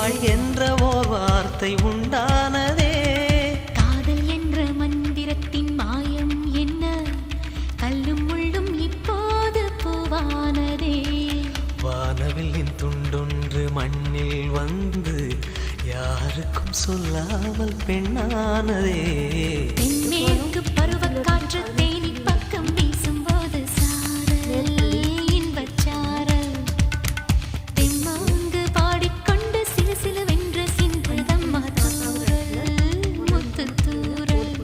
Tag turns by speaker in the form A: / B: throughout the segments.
A: வாழ் என்ற ஓர் வார்த்தை உண்டானதே.
B: காதல் என்ற மந்திரத்தின் மாயம் என்ன? கல்லும் முள்ளும் இப்போது பூவானதே.
A: வானவில்லின் துண்டொன்று மண்ணில் வந்து யாருக்கும் சொல்லாமல் பெண்ணானதே.
B: தென்மேற்கு பருவக்காற்று தேனி பக்கம் வீசும்போது சாரல் இன்பச்சாரல். தெம்மாங்கு பாடிக்கொண்டு சிலு சிலுவென்ற சிந்ததம்மா தூரல் முத்து தூரல்.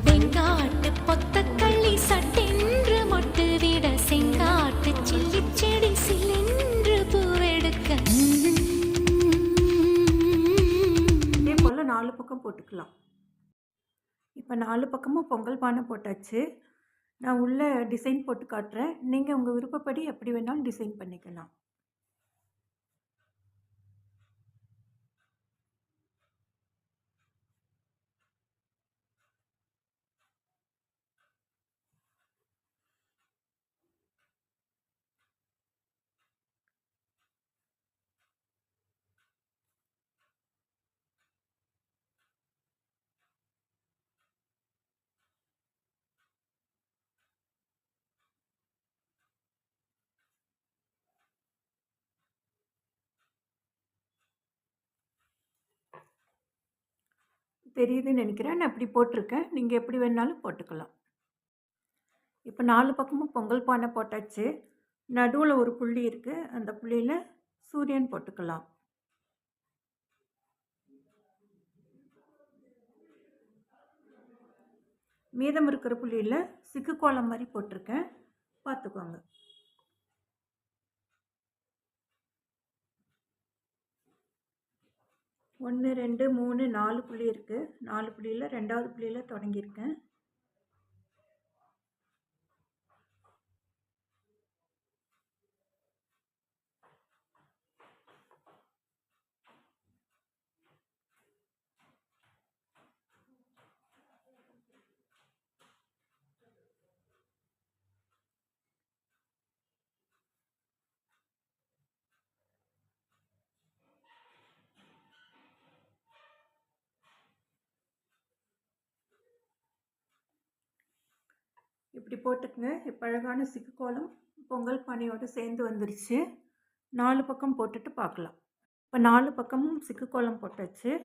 B: வெங்காட்டு பொத்தக்கள்ளி சட்டென்று மொட்டு விட செங்காட்டு சில்லி செடி சிலென்று பூவெடுக்க.
C: இதே போல் 4 பக்கம் போட்டுக்கலாம். இப்போ 4 பக்கமும் பொங்கல் பானை போட்டாச்சு. நான் உள்ள டிசைன் போட்டு காட்டுறேன். நீங்கள் உங்கள் விருப்பப்படி எப்படி வேணாலும் டிசைன் பண்ணிக்கலாம். தெரியுதுன்னு நினைக்கிறேன். நான் இப்படி போட்டிருக்கேன். நீங்கள் எப்படி வேணாலும் போட்டுக்கலாம். இப்போ 4 பக்கமும் பொங்கல் பானை போட்டாச்சு. நடுவில் ஒரு புள்ளி இருக்குது. அந்த புள்ளியில் சூரியன் போட்டுக்கலாம். மீதம் இருக்கிற புள்ளியில் சிக்கு கோலம் மாதிரி போட்டிருக்கேன். பார்த்துக்கோங்க. ஒன்று 2 3 4 புள்ளி இருக்குது. 4 புள்ளியில் 2வது புள்ளியில் தொடங்கியிருக்கேன். இப்படி போட்டுக்குங்க. இப்போ அழகான சிக்கு கோலம் பொங்கல் பானையோடு சேர்ந்து வந்துருச்சு. 4 பக்கம் போட்டுட்டு பார்க்கலாம். இப்போ 4 பக்கமும் சிக்கு கோலம் போட்டாச்சு.